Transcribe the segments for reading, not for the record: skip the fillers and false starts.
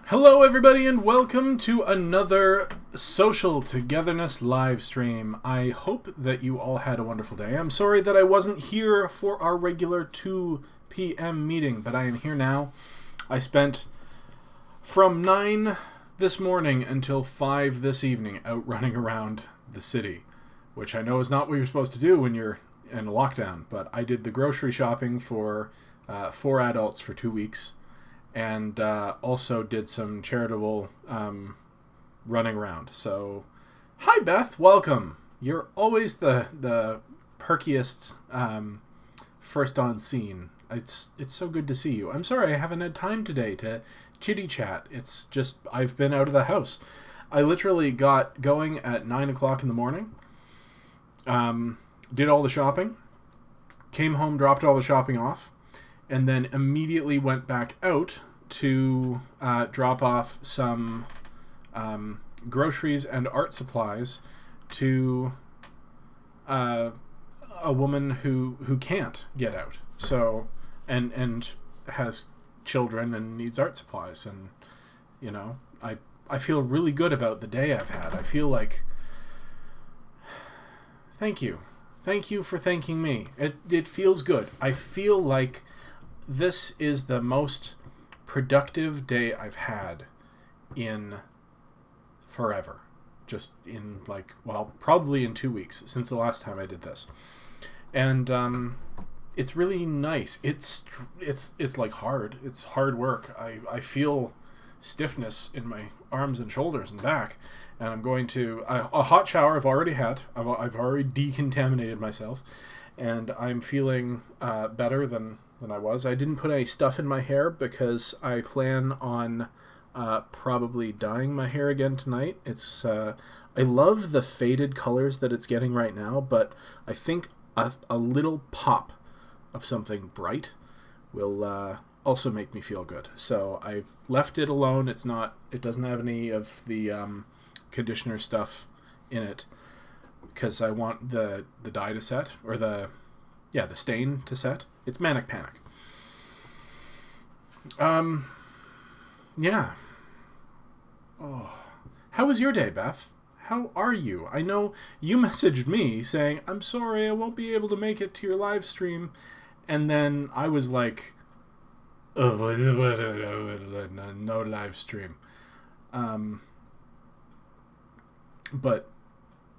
Hello everybody and welcome to another Social Togetherness live stream. I hope that you all had a wonderful day. I'm sorry that I wasn't here for our regular 2 p.m. meeting, but I am here now. I spent from 9 this morning until 5 this evening out running around the city, which I know is not what you're supposed to do when you're in a lockdown, but I did the grocery shopping for 4 adults for 2 weeks. And also did some charitable running around. So, hi Beth, welcome. You're always the perkiest first on scene. It's so good to see you. I'm sorry I haven't had time today to chitty chat. It's just I've been out of the house. I literally got going at 9 o'clock in the morning. Did all the shopping. Came home, dropped all the shopping off. And then immediately went back out to drop off some groceries and art supplies to a woman who can't get out. So and has children and needs art supplies. And you know, I feel really good about the day I've had. I feel like thank you for thanking me. It feels good. I feel like this is the most productive day I've had in forever. Just in probably in 2 weeks since the last time I did this. And it's really nice. It's like hard. It's hard work. I feel stiffness in my arms and shoulders and back. And I'm going to a hot shower I've already had. I've already decontaminated myself. And I'm feeling better than I was. I didn't put any stuff in my hair because I plan on probably dyeing my hair again tonight. It's I love the faded colors that it's getting right now, but I think a little pop of something bright will also make me feel good. So I've left it alone. It doesn't have any of the conditioner stuff in it because I want the dye to set, or the stain to set. It's Manic Panic. Yeah. Oh. How was your day, Beth? How are you? I know you messaged me saying, I'm sorry, I won't be able to make it to your live stream. And then I was like, oh, no live stream. But,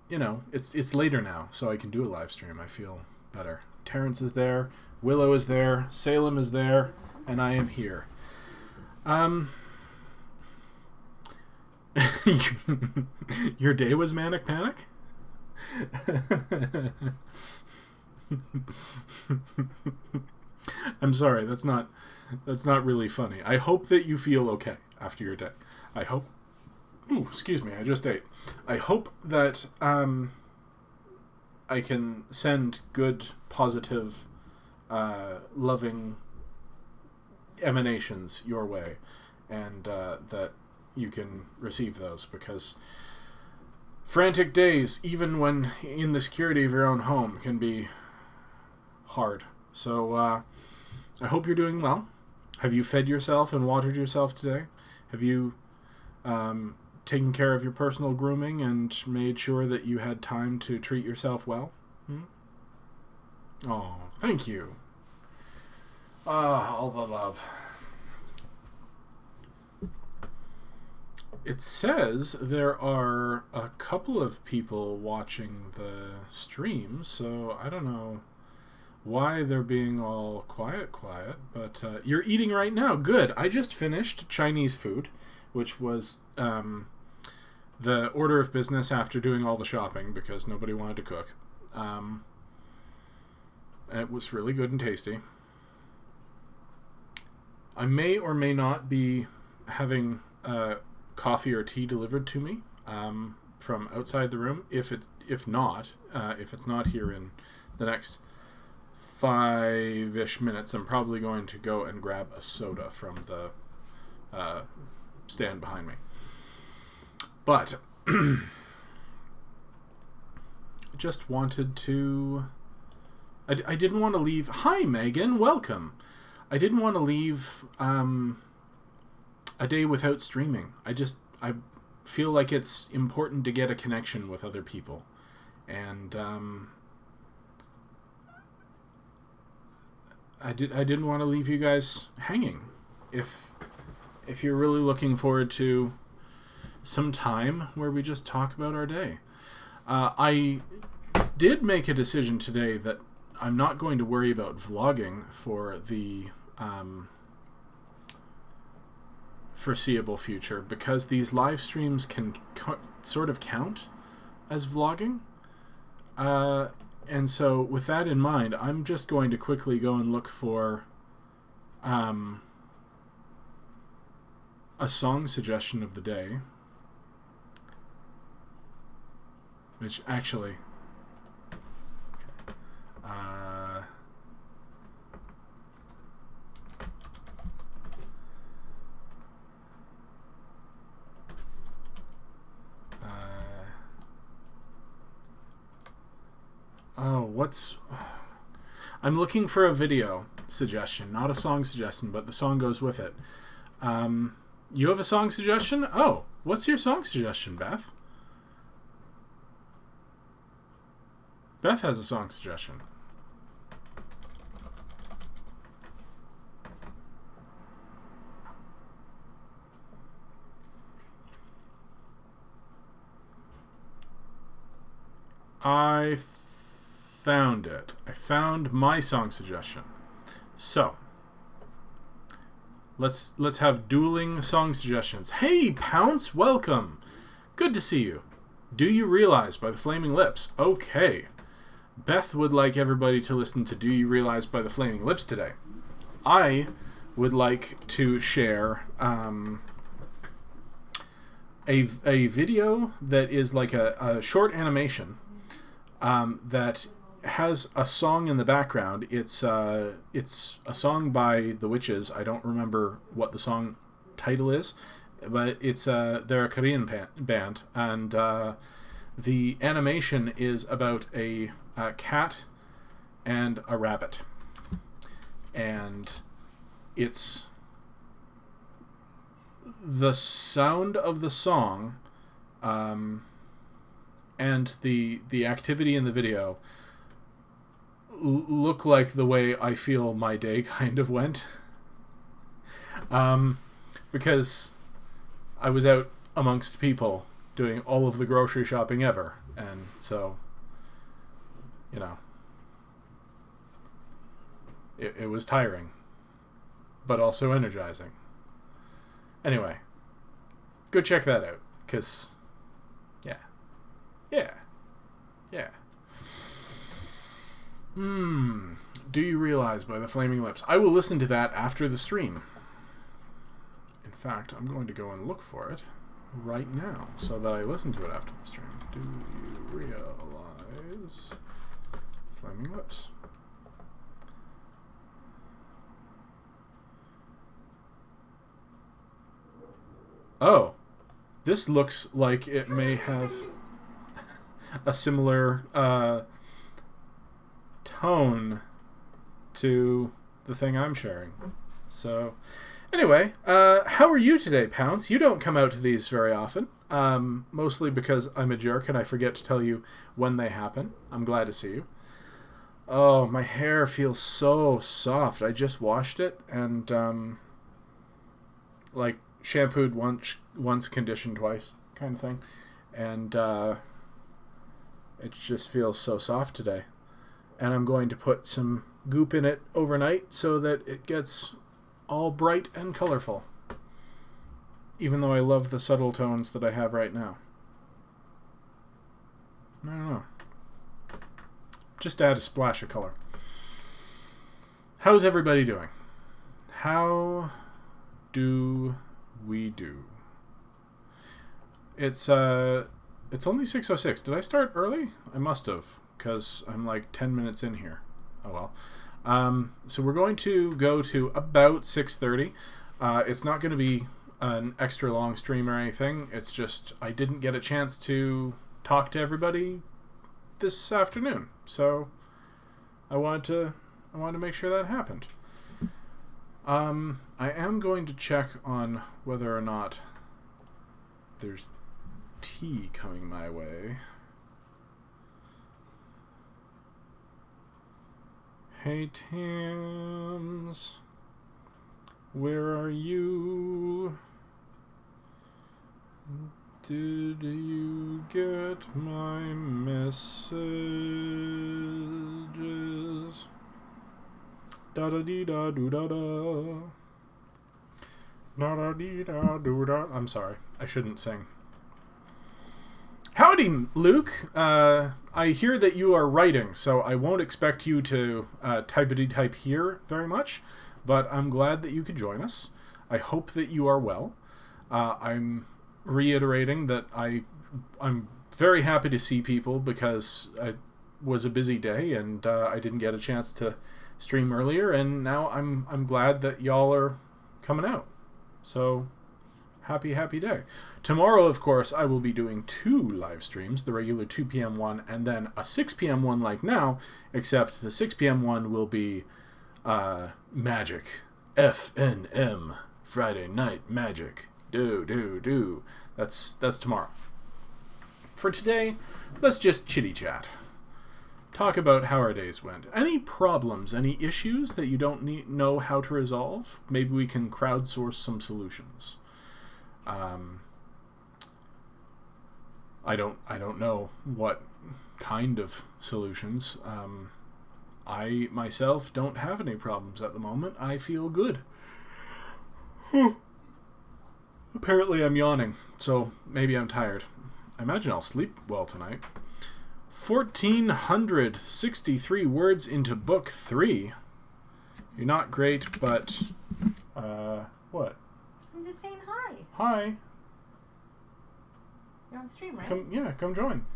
you know, it's later now, so I can do a live stream. I feel better. Terrence is there, Willow is there, Salem is there, and I am here. Your day was Manic Panic? I'm sorry, that's not really funny. I hope that you feel okay after your day. I hope... Ooh, excuse me, I just ate. I hope that I can send good, positive, loving emanations your way, and that you can receive those, because frantic days, even when in the security of your own home, can be hard. So I hope you're doing well. Have you fed yourself and watered yourself today? Have you taken care of your personal grooming and made sure that you had time to treat yourself well? Oh, thank you. All the love. It says there are a couple of people watching the stream, so I don't know why they're being all quiet, but you're eating right now. Good. I just finished Chinese food, which was the order of business after doing all the shopping because nobody wanted to cook. It was really good and tasty. I may or may not be having coffee or tea delivered to me from outside the room. If it's not here in the next 5-ish minutes, I'm probably going to go and grab a soda from the stand behind me. But just wanted to... I didn't want to leave... Hi, Megan. Welcome. I didn't want to leave a day without streaming. I feel like it's important to get a connection with other people. And I didn't want to leave you guys hanging. If you're really looking forward to some time where we just talk about our day. I did make a decision today that I'm not going to worry about vlogging for the foreseeable future, because these live streams can sort of count as vlogging. And so with that in mind, I'm just going to quickly go and look for a song suggestion of the day. Which actually... I'm looking for a video suggestion, not a song suggestion, but the song goes with it. You have a song suggestion? Oh, what's your song suggestion, Beth? Beth has a song suggestion. I found it. I found my song suggestion. So, let's have dueling song suggestions. Hey, Pounce, welcome. Good to see you. Do You Realize by the Flaming Lips. Okay. Beth would like everybody to listen to Do You Realize by the Flaming Lips today. I would like to share a video that is like a short animation that has a song in the background. It's a song by the Witches. I don't remember what the song title is, but it's they're a Korean band, and the animation is about a cat and a rabbit, and it's the sound of the song and the activity in the video look like the way I feel my day kind of went. Because I was out amongst people doing all of the grocery shopping ever, and so, you know, it was tiring, but also energizing. Anyway, go check that out, because, yeah. Do You Realize by the Flaming Lips. I will listen to that after the stream. In fact, I'm going to go and look for it right now so that I listen to it after the stream. Do You Realize Flaming Lips. Oh, this looks like it may have a similar tone to the thing I'm sharing. So, anyway, how are you today, Pounce? You don't come out to these very often, mostly because I'm a jerk and I forget to tell you when they happen. I'm glad to see you. Oh, my hair feels so soft. I just washed it and, like, shampooed once, conditioned twice, kind of thing. And it just feels so soft today. And I'm going to put some goop in it overnight so that it gets all bright and colorful. Even though I love the subtle tones that I have right now. I don't know. Just add a splash of color. How's everybody doing? How do we do? It's only 6:06. Did I start early? I must have, because I'm like 10 minutes in here. Oh well. So we're going to go to about 6:30. It's not going to be an extra long stream or anything. It's just I didn't get a chance to talk to everybody this afternoon, so I wanted to make sure that happened. I am going to check on whether or not there's tea coming my way. Hey, Tams. Where are you? Did you get my messages? Da-da-dee-da-doo-da-da. Da-da-dee-da-doo-da. I'm sorry. I shouldn't sing. Howdy, Luke. I hear that you are writing, so I won't expect you to type here very much, but I'm glad that you could join us. I hope that you are well. I'm reiterating that I'm very happy to see people because it was a busy day and I didn't get a chance to stream earlier, and now I'm glad that y'all are coming out. So happy day. Tomorrow, of course, I will be doing 2 live streams, the regular 2 p.m. one and then a 6 p.m. one like now, except the 6 p.m. one will be magic. FNM. Friday Night Magic. Do. That's tomorrow. For today, let's just chitty chat. Talk about how our days went. Any problems, any issues that you don't know how to resolve? Maybe we can crowdsource some solutions. I don't know what kind of solutions. I myself don't have any problems at the moment. I feel good. Apparently I'm yawning, so maybe I'm tired. I imagine I'll sleep well tonight. 1,463 words into book 3. You're not great, but what? I'm just saying hi. Hi. You're on stream, right? Come join.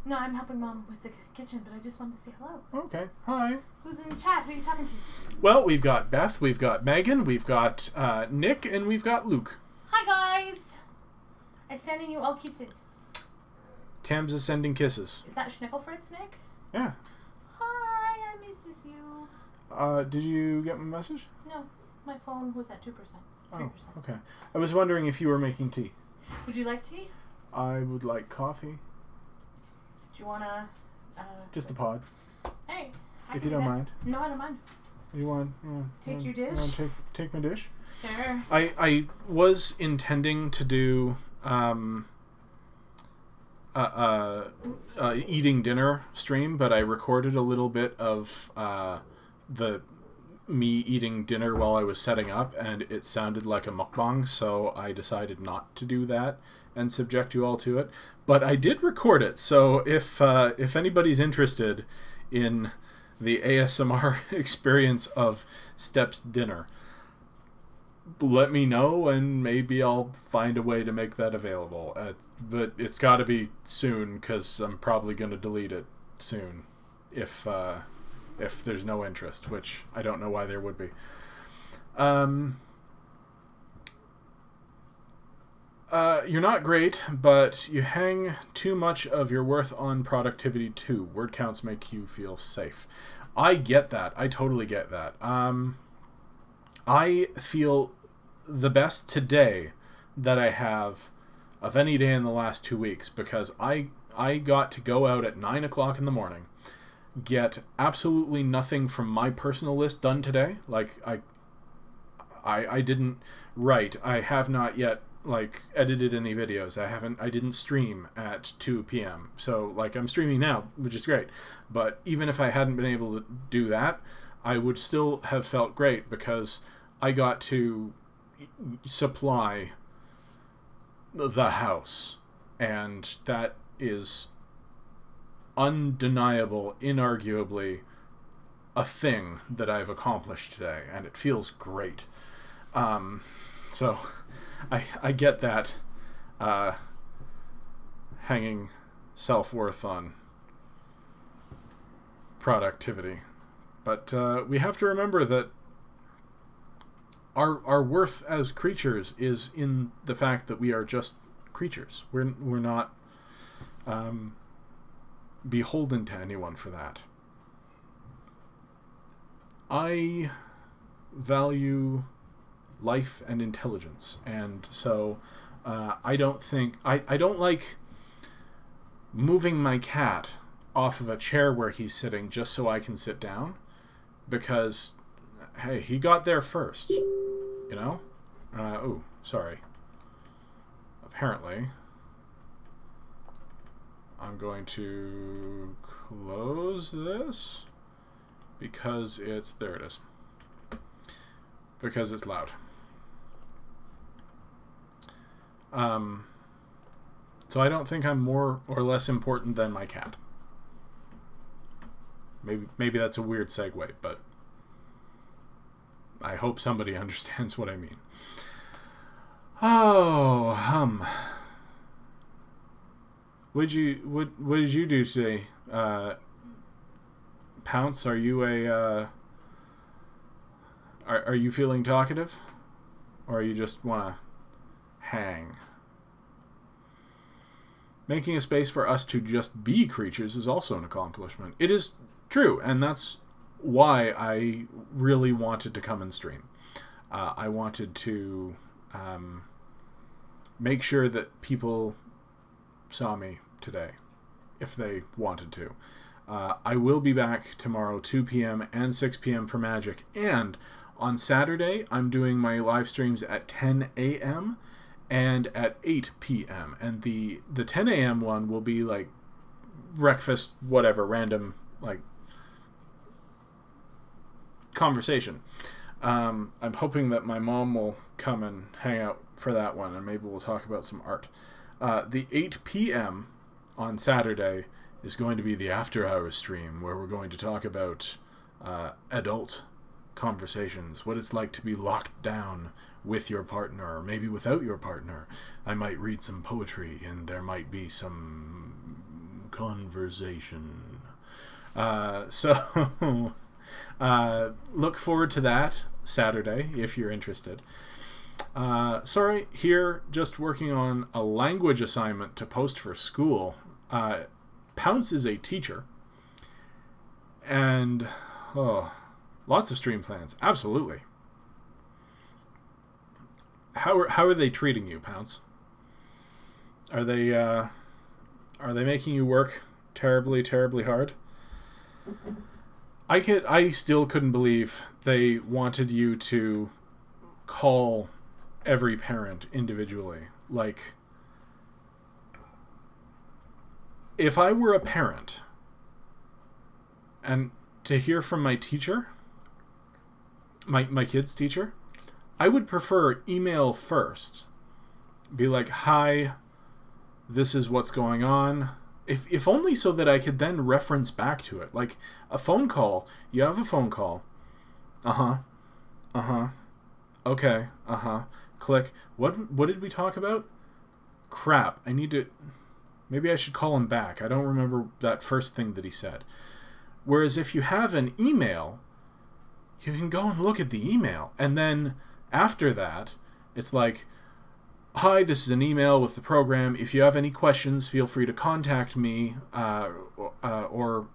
No, I'm helping Mom with the kitchen, but I just wanted to say hello. Okay, hi. Who's in the chat? Who are you talking to? Well, we've got Beth, we've got Megan, we've got Nick, and we've got Luke. Hi, guys. I'm sending you all kisses. Tams is sending kisses. Is that Schnickelfritz, Nick? Yeah. Hi, I misses you. Did you get my message? No, my phone was at 2%. 3%. Oh, okay. I was wondering if you were making tea. Would you like tea? I would like coffee. Do you want to... Just a pod. Hey. If you don't mind. No, I don't mind. You want... Take your dish? You want to take my dish? Sure. I was intending to do... eating dinner stream, but I recorded a little bit of me eating dinner while I was setting up, and it sounded like a mukbang, so I decided not to do that and subject you all to it. But I did record it, so if anybody's interested in the ASMR experience of Steps dinner, let me know, and maybe I'll find a way to make that available. But it's got to be soon, because I'm probably going to delete it soon if there's no interest, which I don't know why there would be. You're not great, but you hang too much of your worth on productivity too. Word counts make you feel safe. I get that. I totally get that. I feel the best today that I have of any day in the last 2 weeks, because I got to go out at 9 o'clock in the morning, get absolutely nothing from my personal list done today. Like, I didn't write. I have not yet edited any videos. I didn't stream at 2 p.m. So I'm streaming now, which is great. But even if I hadn't been able to do that, I would still have felt great, because I got to supply the house, and that is undeniable, inarguably a thing that I've accomplished today, and it feels great. So I get that hanging self-worth on productivity, but we have to remember that our worth as creatures is in the fact that we are just creatures. We're not beholden to anyone for that. I value life and intelligence. And so I don't like moving my cat off of a chair where he's sitting just so I can sit down, because, hey, he got there first, you know? Oh, sorry. Apparently, I'm going to close this because there it is. Because it's loud. So I don't think I'm more or less important than my cat. Maybe that's a weird segue, but I hope somebody understands what I mean. Oh, what did you do today? Pounce, are you are you feeling talkative? Or you just want to hang? Making a space for us to just be creatures is also an accomplishment. It is true, and that's why I really wanted to come and stream. I wanted to make sure that people saw me today, if they wanted to. I will be back tomorrow, 2 p.m. and 6 p.m. for Magic, and on Saturday, I'm doing my live streams at 10 a.m. and at 8 p.m. And the 10 a.m. one will be like breakfast, whatever, random, like, conversation. I'm hoping that my mom will come and hang out for that one, and maybe we'll talk about some art. The 8 p.m. on Saturday is going to be the after-hours stream, where we're going to talk about adult conversations, what it's like to be locked down with your partner, or maybe without your partner. I might read some poetry, and there might be some conversation. So look forward to that Saturday if you're interested. Sorry, here just working on a language assignment to post for school. Pounce is a teacher, and lots of stream plans. Absolutely. How are they treating you, Pounce? Are they making you work terribly, terribly hard? I still couldn't believe they wanted you to call every parent individually. Like, if I were a parent and to hear from my teacher, my kid's teacher, I would prefer email first. Be like, hi, this is what's going on. If only so that I could then reference back to it. Like a phone call. You have a phone call. Uh-huh. Uh-huh. Okay. Uh-huh. Click. What did we talk about? Crap. I need to... Maybe I should call him back. I don't remember that first thing that he said. Whereas if you have an email, you can go and look at the email. And then after that, it's like, hi, this is an email with the program. If you have any questions, feel free to contact me or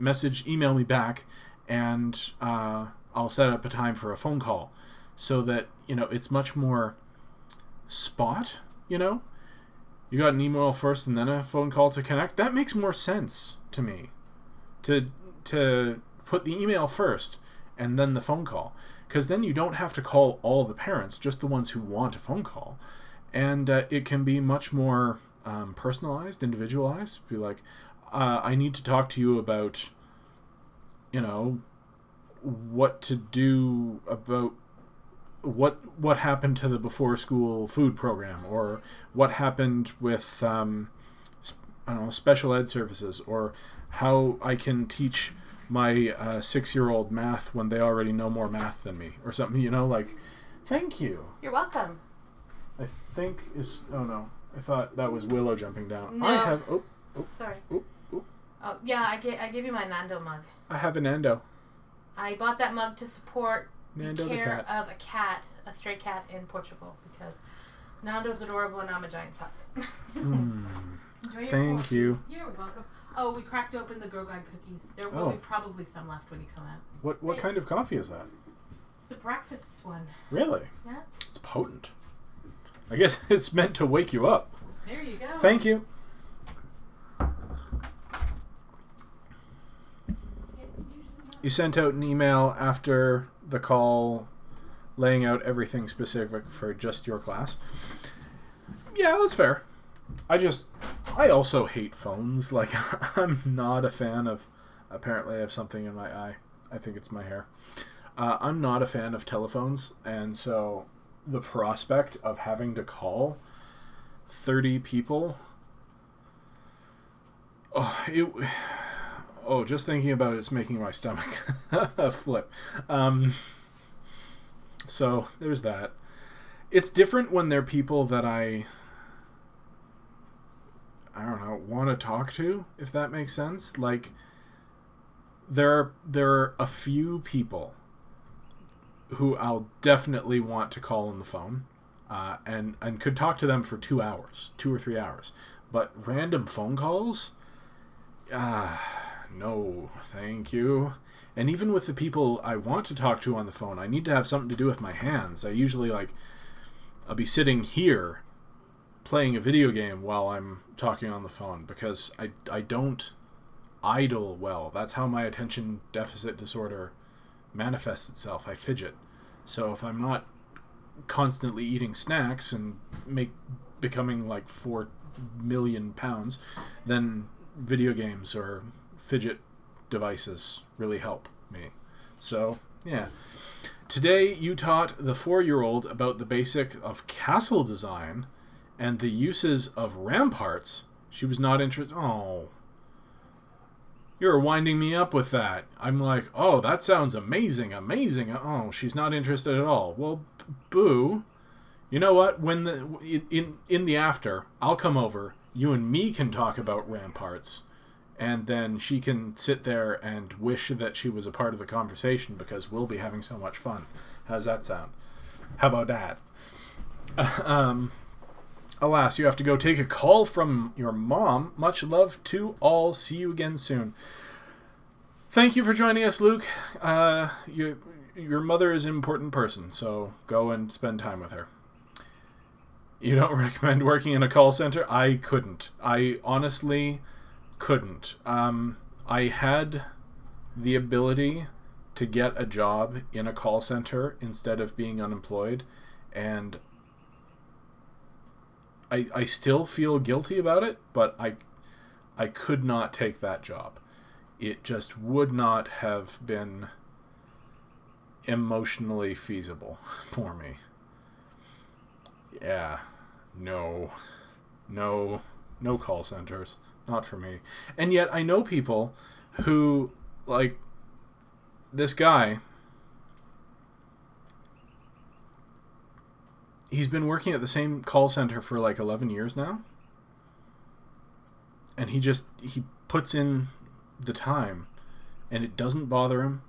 email me back, and I'll set up a time for a phone call. So that, it's much more spot, You got an email first and then a phone call to connect. That makes more sense to me. To put the email first and then the phone call. Because then you don't have to call all the parents, just the ones who want a phone call. And it can be much more personalized, individualized. Be like, I need to talk to you about, what to do about what happened to the before school food program, or what happened with special ed services, or how I can teach my 6-year-old math when they already know more math than me, or something. Thank you. You're welcome. I think is... Oh, no. I thought that was Willow jumping down. No. I have... Oh. Sorry. Oh. Oh, yeah, I gave you my Nando mug. I have a Nando. I bought that mug to support Nando the care the cat. of a stray cat in Portugal, because Nando's adorable and I'm a giant suck. Thank you. You're welcome. Oh, we cracked open the Girl Guide cookies. There will be probably some left when you come out. What kind of coffee is that? a breakfast one. Really? Yeah. It's potent. I guess it's meant to wake you up. There you go. Thank you. You sent out an email after the call laying out everything specific for just your class. Yeah, that's fair. I also hate phones. Like, I'm not a fan of... Apparently I have something in my eye. I think it's my hair. I'm not a fan of telephones, and so the prospect of having to call 30 people... just thinking about it's making my stomach flip. So there's that. It's different when they're people that I don't know, want to talk to, if that makes sense. Like, there are a few people who I'll definitely want to call on the phone, and could talk to them for 2 hours, 2 or 3 hours. But random phone calls, no, thank you. And even with the people I want to talk to on the phone, I need to have something to do with my hands. I usually, I'll be sitting here playing a video game while I'm talking on the phone, because I don't idle well. That's how my attention deficit disorder manifests itself. I fidget. So if I'm not constantly eating snacks and becoming like 4 million pounds, then video games or fidget devices really help me. So, yeah. Today you taught the 4-year-old about the basic of castle design and the uses of ramparts. She was not interested. Oh. You're winding me up with that. I'm like, oh, that sounds amazing. Oh, she's not interested at all. Well, boo. You know what? When in the after, I'll come over. You and me can talk about ramparts. And then she can sit there and wish that she was a part of the conversation, because we'll be having so much fun. How's that sound? How about that? Alas, you have to go take a call from your mom. Much love to all. See you again soon. Thank you for joining us, Luke. Your mother is an important person, so go and spend time with her. You don't recommend working in a call center? I couldn't. I honestly couldn't. I had the ability to get a job in a call center instead of being unemployed, and I still feel guilty about it, but I could not take that job. It just would not have been emotionally feasible for me. Yeah, no call centers. Not for me. And yet I know people who, like, this guy, he's been working at the same call center for like 11 years now. And he puts in the time, and it doesn't bother him.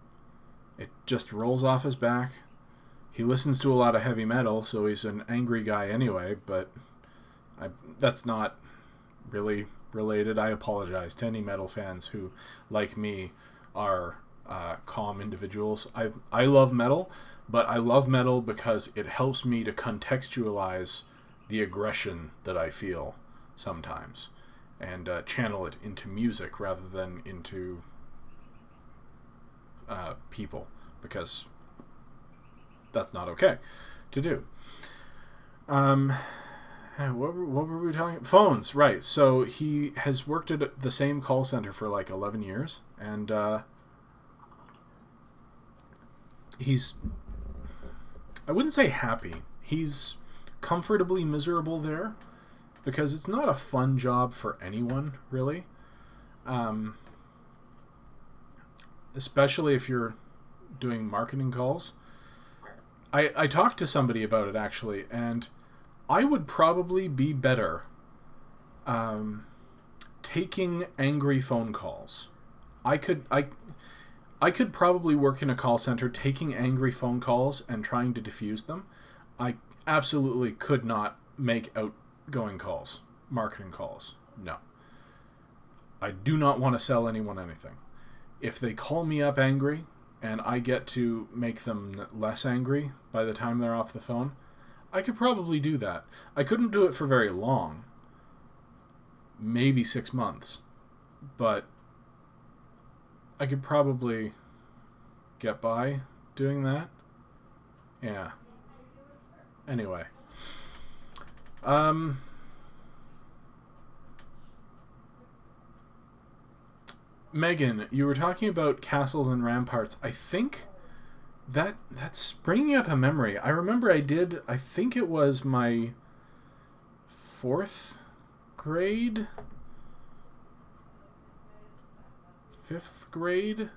It just rolls off his back. He listens to a lot of heavy metal, so he's an angry guy anyway, but that's not really related. I apologize to any metal fans who, like me, are calm individuals. I love metal, but I love metal because it helps me to contextualize the aggression that I feel sometimes, and channel it into music rather than into people, because that's not okay to do. What were we talking about? Phones, right. So he has worked at the same call center for like 11 years, and he's, I wouldn't say happy. He's comfortably miserable there, because it's not a fun job for anyone, really. Especially if you're doing marketing calls. I talked to somebody about it, actually, and I would probably be better taking angry phone calls. I could probably work in a call center taking angry phone calls and trying to diffuse them. I absolutely could not make outgoing calls, marketing calls. No. I do not want to sell anyone anything. If they call me up angry and I get to make them less angry by the time they're off the phone, I could probably do that. I couldn't do it for very long. Maybe 6 months. But I could probably get by doing that. Yeah. Anyway. Megan, you were talking about castles and ramparts. I think that's bringing up a memory. I remember I think it was my 4th grade? 5th grade?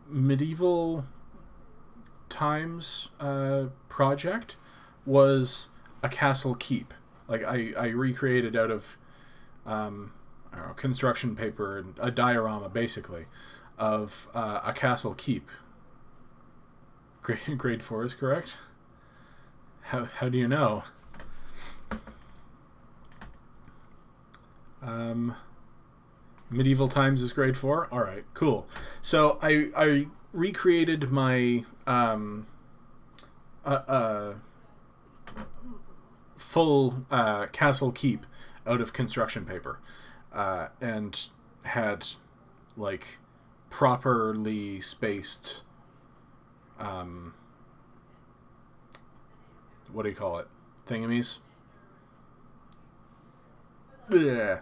Medieval times project was a castle keep. Like I recreated out of I don't know, construction paper and a diorama basically of a castle keep. Grade 4 is correct? How do you know? Medieval times is grade 4? Alright, cool. So I recreated my full castle keep out of construction paper, and had like properly spaced what do you call it? Thingamies? Yeah.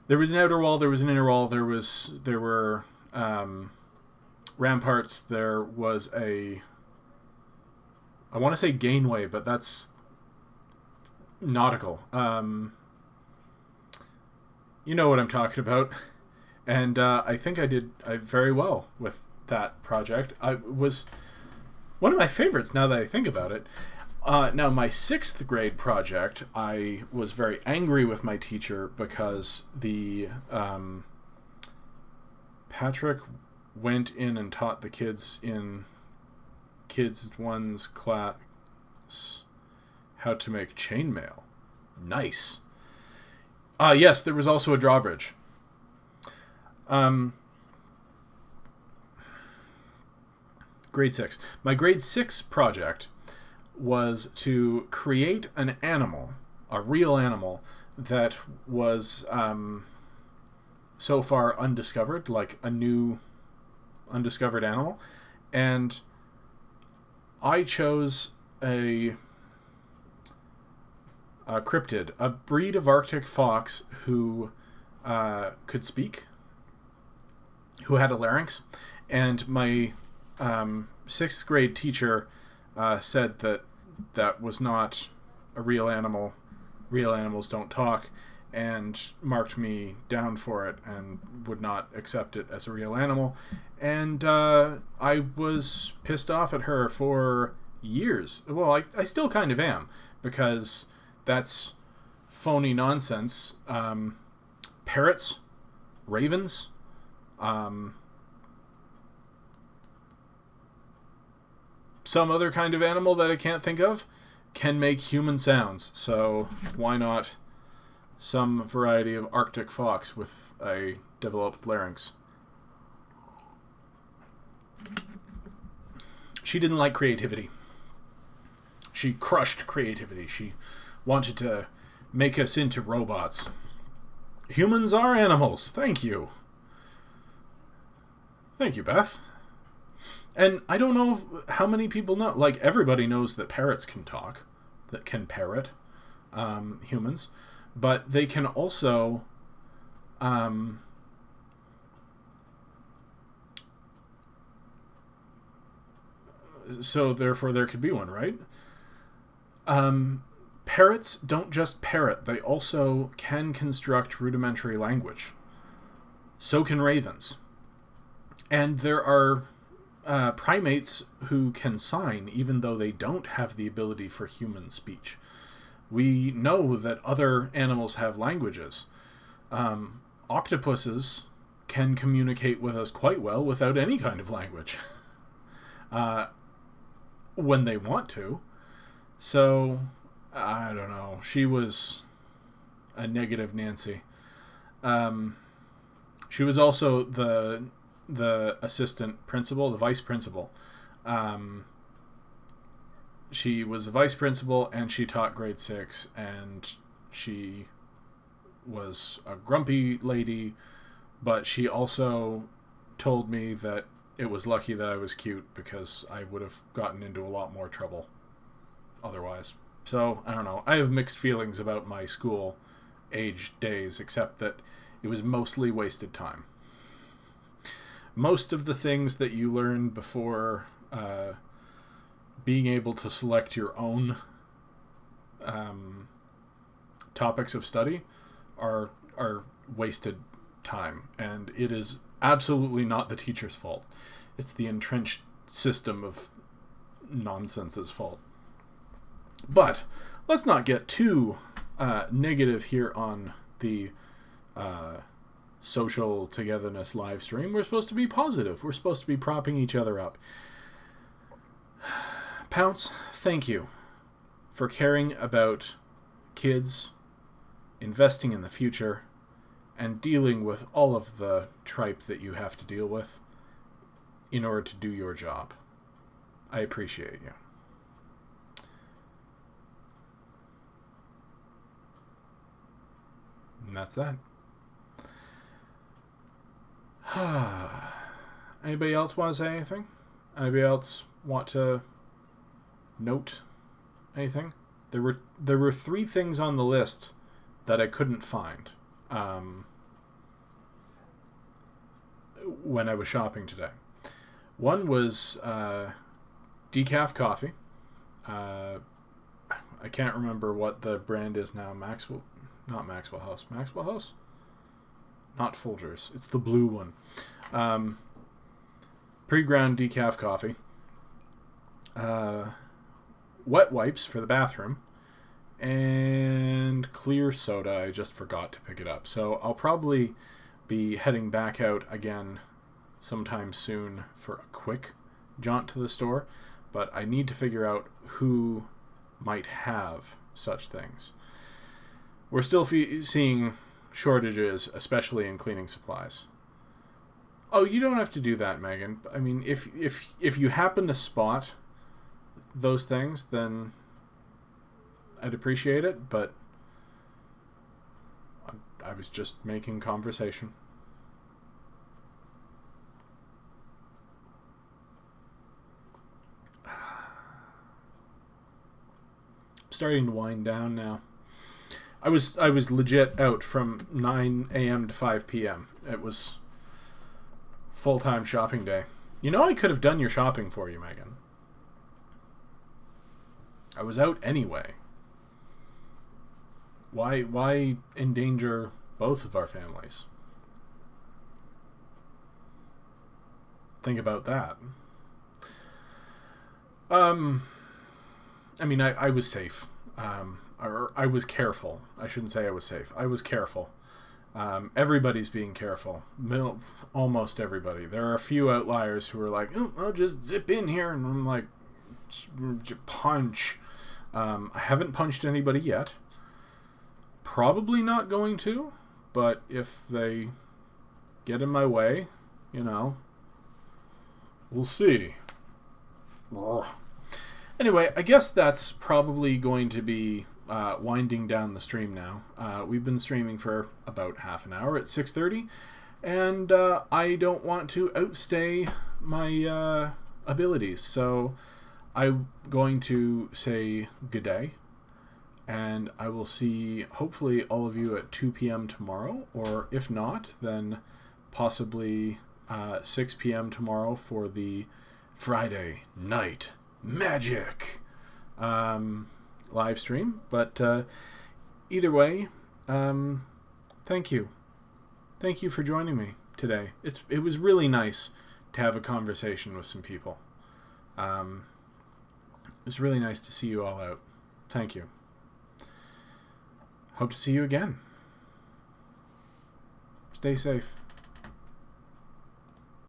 There was an outer wall, there was an inner wall, there were ramparts, there was I want to say Gainway, but that's nautical. You know what I'm talking about. And I think I did very well with that project. I was one of my favorites now that I think about it. Now, my 6th grade project, I was very angry with my teacher because Patrick went in and taught the kids in Kids 1's class how to make chainmail. Nice. Yes, there was also a drawbridge. Grade 6. My grade 6 project was to create an animal, a real animal, that was so far undiscovered, like a new undiscovered animal. And I chose a cryptid, a breed of Arctic fox who could speak, who had a larynx, and my 6th grade teacher said that was not a real animal. Real animals don't talk, and marked me down for it and would not accept it as a real animal. And I was pissed off at her for years. Well, I still kind of am, because that's phony nonsense. Parrots, ravens, some other kind of animal that I can't think of can make human sounds. So why not some variety of Arctic fox with a developed larynx? She didn't like creativity. She crushed creativity. She wanted to make us into robots. Humans are animals. Thank you. Thank you, Beth. And I don't know how many people know. Like, everybody knows that parrots can talk, that can parrot humans, but they can also so therefore there could be one, right? Parrots don't just parrot, they also can construct rudimentary language. So can ravens. And there are primates who can sign even though they don't have the ability for human speech. We know that other animals have languages. Octopuses can communicate with us quite well without any kind of language. When they want to. So, I don't know. She was a negative Nancy. She was also the assistant principal, the vice principal. She was a vice principal, and she taught grade 6, and she was a grumpy lady, but she also told me that it was lucky that I was cute, because I would have gotten into a lot more trouble otherwise. So, I don't know. I have mixed feelings about my school age days, except that it was mostly wasted time. Most of the things that you learn before being able to select your own topics of study are wasted time, and it is absolutely not the teacher's fault. It's the entrenched system of nonsense's fault. But let's not get too negative here on the social togetherness live stream. We're supposed to be positive. We're supposed to be propping each other up. Pounce, thank you for caring about kids, investing in the future, and dealing with all of the tripe that you have to deal with in order to do your job. I appreciate you. And that's that. Anybody else want to say anything? Anybody else want to note anything? There were 3 things on the list that I couldn't find when I was shopping today. One was decaf coffee. I can't remember what the brand is now. Maxwell House. Maxwell House? Not Folgers. It's the blue one. Pre-ground decaf coffee. Wet wipes for the bathroom. And clear soda. I just forgot to pick it up. So I'll probably be heading back out again sometime soon for a quick jaunt to the store. But I need to figure out who might have such things. We're still seeing shortages, especially in cleaning supplies. Oh, you don't have to do that, Megan. I mean, if you happen to spot those things, then I'd appreciate it, but I was just making conversation. I'm starting to wind down now. I was legit out from 9 a.m. to 5 p.m. It was full-time shopping day. You know, I could have done your shopping for you, Megan. I was out anyway. Why endanger both of our families? Think about that. I mean, I was safe. Or I was careful. I shouldn't say I was safe. I was careful. Everybody's being careful. Almost everybody. There are a few outliers who are like, oh, I'll just zip in here. And I'm like, punch. I haven't punched anybody yet. Probably not going to. But if they get in my way, you know, we'll see. Anyway, I guess that's probably going to be winding down the stream now. We've been streaming for about half an hour at 6:30, and I don't want to outstay my abilities, so I'm going to say good day, and I will see hopefully all of you at 2 p.m. tomorrow, or if not, then possibly 6 p.m. tomorrow for the Friday Night Magic live stream. But either way, thank you for joining me today. It was really nice to have a conversation with some people. It was really nice to see you all out. Thank you. Hope to see you again. Stay safe.